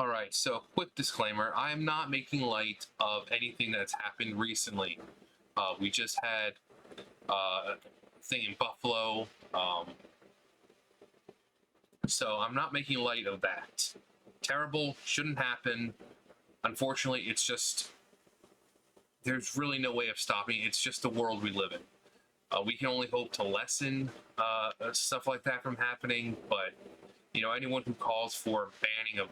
All right, so quick disclaimer, I am not making light of anything that's happened recently. We just had a thing in Buffalo, so I'm not making light of that. Terrible, shouldn't happen. Unfortunately, it's just, there's really no way of stopping it. It's just the world we live in. We can only hope to lessen stuff like that from happening, but anyone who calls for banning of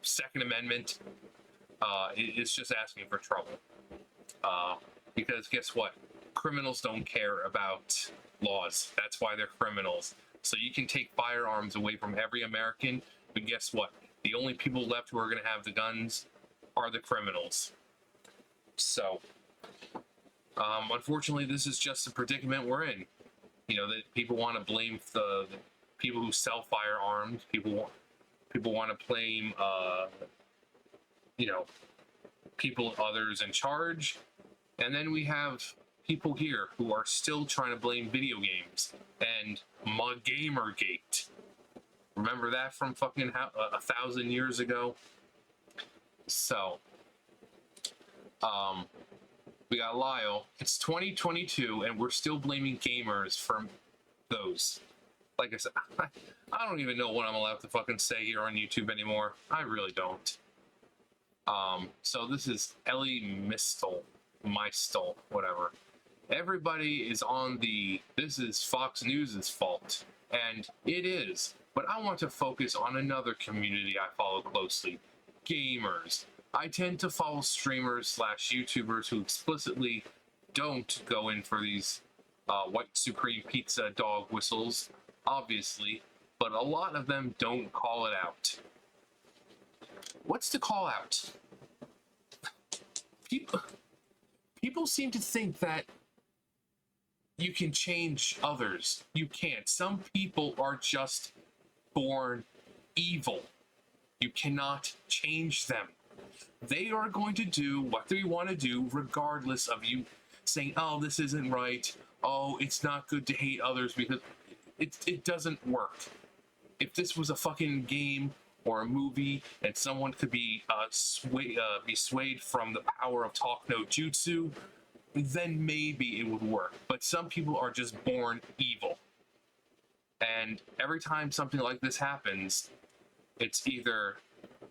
Second Amendment is just asking for trouble. Because guess what? Criminals don't care about laws. That's why they're criminals. So you can take firearms away from every American, but guess what? The only people left who are going to have the guns are the criminals. So, unfortunately, this is just the predicament we're in. That people want to blame the people who sell firearms. People want to blame, people, others in charge. And then we have people here who are still trying to blame video games and Gamergate. Remember that from fucking 1,000 years ago? So, we got Lyle. It's 2022 and we're still blaming gamers for those. Like I said, I don't even know what I'm allowed to fucking say here on YouTube anymore. I really don't. So this is Ellie Mistel, whatever. Everybody is on this is Fox News' fault, and it is. But I want to focus on another community I follow closely, gamers. I tend to follow streamers / YouTubers who explicitly don't go in for these white supreme pizza dog whistles, obviously, but a lot of them don't call it out. What's the call out? People seem to think that you can change others. You can't. Some people are just born evil. You cannot change them. They are going to do what they want to do regardless of you saying, oh, this isn't right. Oh, it's not good to hate others, because it doesn't work. If this was a fucking game or a movie and someone could be swayed from the power of talk no jutsu, then maybe it would work. But some people are just born evil. And every time something like this happens, it's either,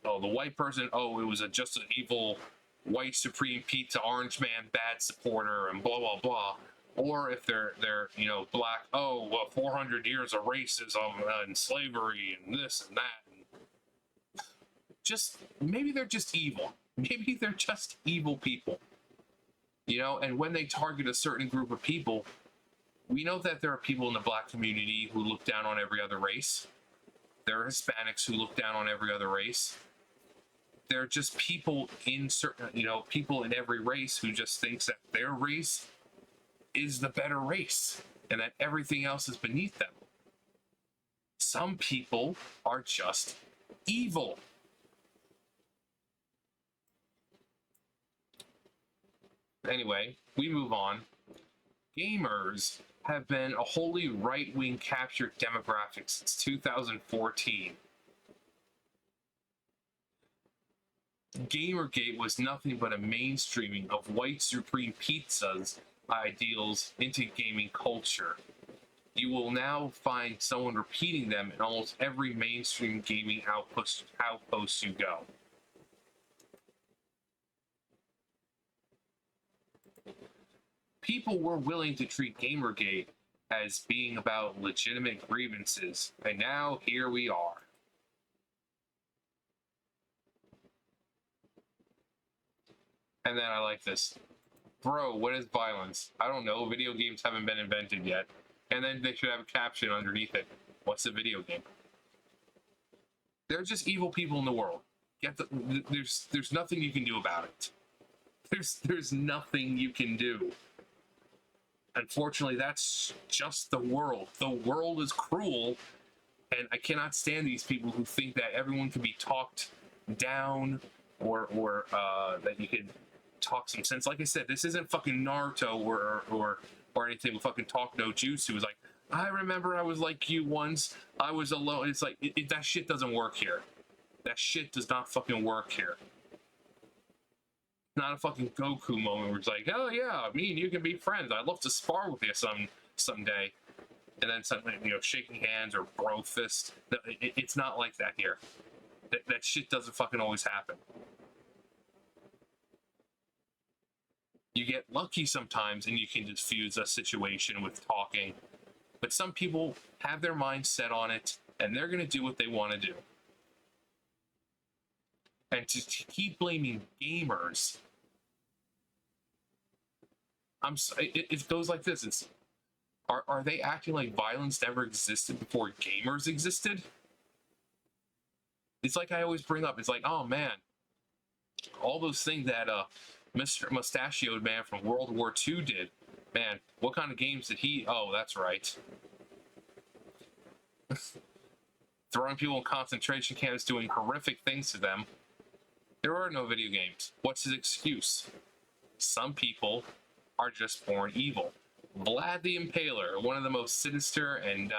oh, the white person, oh, it was just an evil white supreme pizza orange man bad supporter and blah blah blah. Or if they're black, oh, well, 400 years of racism and slavery and this and that. Just maybe they're just evil. Maybe they're just evil people. And when they target a certain group of people, we know that there are people in the black community who look down on every other race. There are Hispanics who look down on every other race. There are just people in people in every race who just thinks that their race is the better race and that everything else is beneath them. Some people are just evil. Anyway, we move on. Gamers have been a wholly right-wing captured demographic since 2014. Gamergate was nothing but a mainstreaming of white supreme pizza's ideals into gaming culture. You will now find someone repeating them in almost every mainstream gaming outpost you go. People were willing to treat Gamergate as being about legitimate grievances, and now here we are. And then I like this. Bro, what is violence? I don't know. Video games haven't been invented yet. And then they should have a caption underneath it. What's a video game? They're just evil people in the world. There's nothing you can do about it. There's nothing you can do. Unfortunately, that's just the world. The world is cruel, and I cannot stand these people who think that everyone can be talked down or that you could talk some sense. Like I said, this isn't fucking Naruto or anything with fucking talk no jutsu. It's like, I remember I was like you once. I was alone. It's like that shit doesn't work here. That shit does not fucking work here. Not a fucking Goku moment where it's like, oh yeah, me and you can be friends. I'd love to spar with you someday. And then something, shaking hands or bro fist. It's not like that here. That shit doesn't fucking always happen. You get lucky sometimes and you can diffuse a situation with talking. But some people have their mind set on it and they're going to do what they want to do. And to keep blaming gamers, it goes like this. Are they acting like violence never existed before gamers existed? It's like I always bring up. It's like, oh man, all those things that Mr. Mustachioed Man from World War II did. Man, what kind of games did he? Oh, that's right. Throwing people in concentration camps, doing horrific things to them. There are no video games. What's his excuse? Some people are just born evil. Vlad the Impaler, one of the most sinister and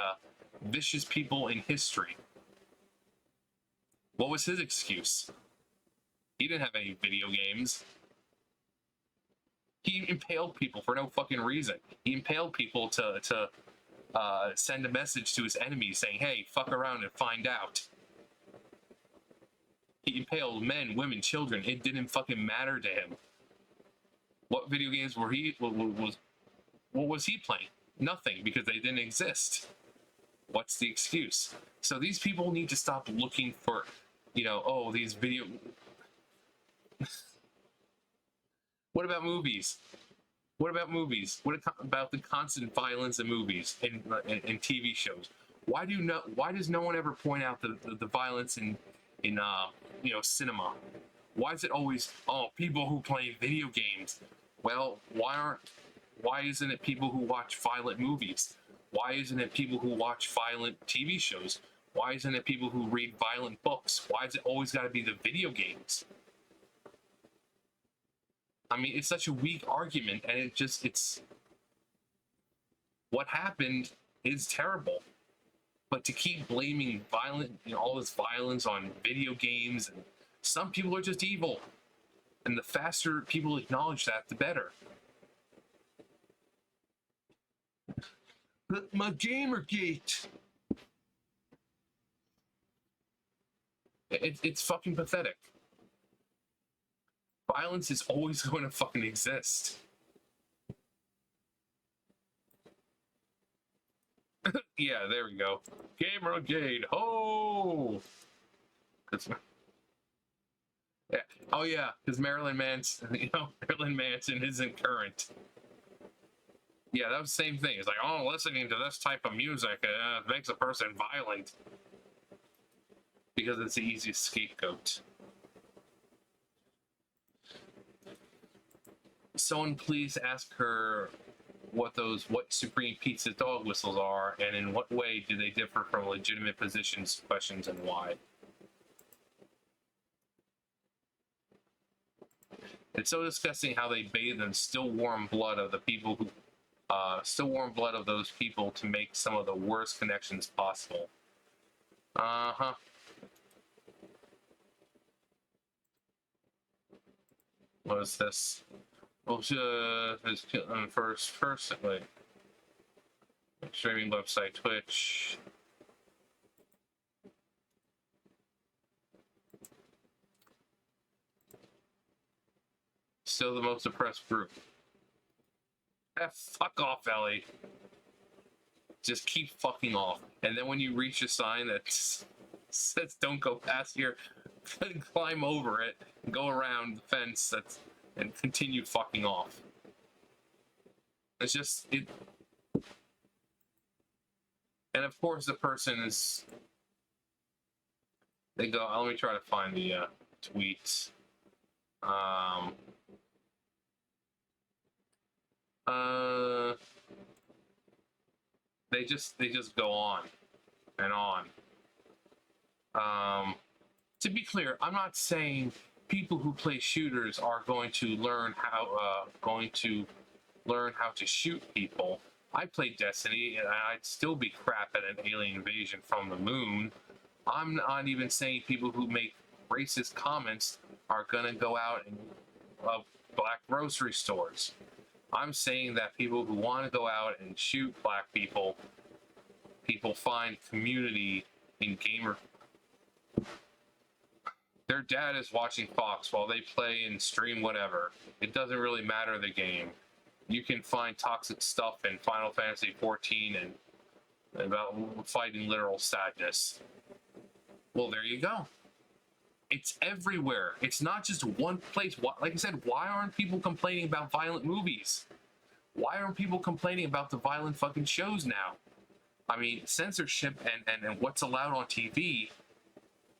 vicious people in history. What was his excuse? He didn't have any video games. He impaled people for no fucking reason. He impaled people to send a message to his enemies saying, hey, fuck around and find out. He impaled men, women, children. It didn't fucking matter to him. What video games were what was he playing? Nothing, because they didn't exist. What's the excuse? So these people need to stop looking for, these video... What about movies? What about movies? What about the constant violence in movies and TV shows? Why does no one ever point out the violence in cinema? Why is it always people who play video games? Well, why isn't it people who watch violent movies? Why isn't it people who watch violent TV shows? Why isn't it people who read violent books? Why is it always got to be the video games? I mean, it's such a weak argument, and it's what happened is terrible. But to keep blaming all this violence on video games, and some people are just evil. And the faster people acknowledge that, the better. My Gamergate. It's fucking pathetic. Violence is always going to fucking exist. Yeah, there we go. Gamergate. Oh! Yeah. Oh yeah, because Marilyn Manson isn't current. Yeah, that was the same thing. It's like, listening to this type of music makes a person violent. Because it's the easiest scapegoat. Someone please ask her what Supreme Pizza dog whistles are, and in what way do they differ from legitimate positions, questions, and why. It's so disgusting how they bathe in still warm blood of the people who, those people to make some of the worst connections possible. Uh-huh. What is this? Well, first, wait. Streaming website, Twitch. Still the most oppressed group. Fuck off, Ellie. Just keep fucking off. And then when you reach a sign that says don't go past here, climb over it, and go around the fence and continue fucking off. It's just it. And of course the person is. They go. Let me try to find the tweets. They just go on and on. To be clear, I'm not saying people who play shooters are going to learn how to shoot people. I played Destiny and I'd still be crap at an alien invasion from the moon. I'm not even saying people who make racist comments are gonna go out and black grocery stores. I'm saying that people who want to go out and shoot black people, people find community in gamer. Their dad is watching Fox while they play and stream whatever. It doesn't really matter the game. You can find toxic stuff in Final Fantasy 14 and about fighting literal sadness. Well, there you go. It's everywhere. It's not just one place. Like I said, why aren't people complaining about violent movies? Why aren't people complaining about the violent fucking shows now? I mean, censorship and what's allowed on TV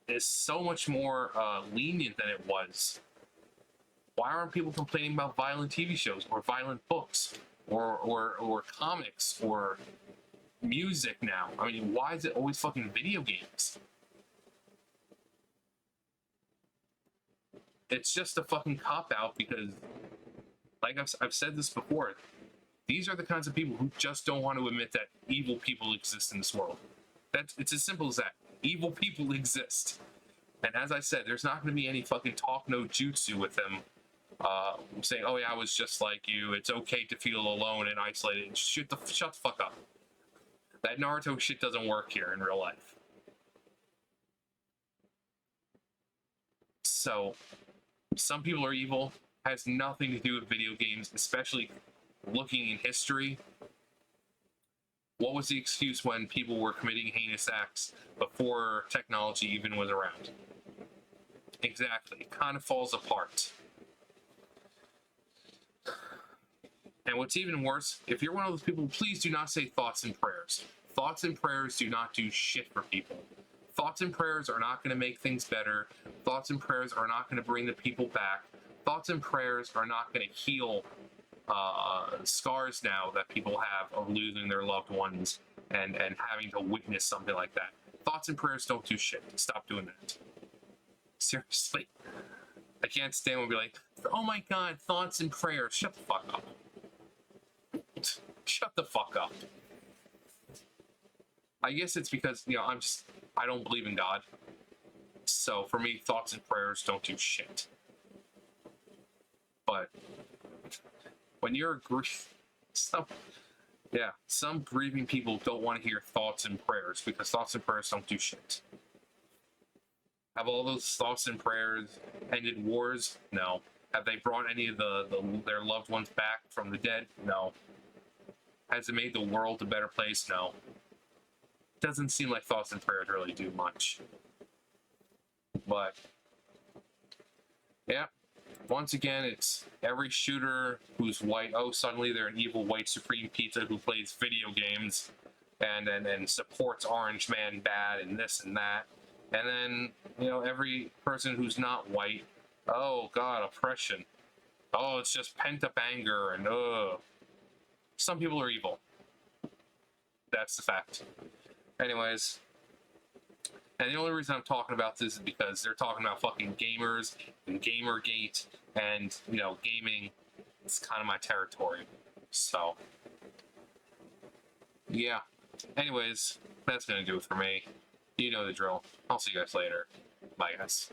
is so much more lenient than it was. Why aren't people complaining about violent TV shows or violent books or comics or music now? I mean, why is it always fucking video games? It's just a fucking cop-out because, like I've said this before, these are the kinds of people who just don't want to admit that evil people exist in this world. It's as simple as that. Evil people exist. And as I said, there's not going to be any fucking talk no jutsu with them saying, oh yeah, I was just like you. It's okay to feel alone and isolated. Shut the fuck up. That Naruto shit doesn't work here in real life. So, some people are evil. Has nothing to do with video games, especially looking in history. What was the excuse when people were committing heinous acts before technology even was around? Exactly. It kind of falls apart. And what's even worse, if you're one of those people, please do not say thoughts and prayers. Thoughts and prayers do not do shit for people. Thoughts and prayers are not going to make things better. Thoughts and prayers are not going to bring the people back. Thoughts and prayers are not going to heal scars now that people have of losing their loved ones and having to witness something like that. Thoughts and prayers don't do shit. Stop doing that. Seriously. I can't stand when we be like, oh my god, thoughts and prayers. Shut the fuck up. Shut the fuck up. I guess it's because, I don't believe in God. So for me, thoughts and prayers don't do shit. But when you're some grieving people don't want to hear thoughts and prayers because thoughts and prayers don't do shit. Have all those thoughts and prayers ended wars? No. Have they brought any of their loved ones back from the dead? No. Has it made the world a better place? No. Doesn't seem like thoughts and prayers really do much. But yeah, once again, it's every shooter who's white. Oh, suddenly they're an evil white supreme pizza who plays video games and supports Orange Man bad and this and that. And then, every person who's not white, oh god, oppression. Oh, it's just pent up anger and some people are evil. That's the fact. Anyways, and the only reason I'm talking about this is because they're talking about fucking gamers and Gamergate and, gaming. It's kind of my territory. So, yeah. Anyways, that's going to do it for me. You know the drill. I'll see you guys later. Bye, guys.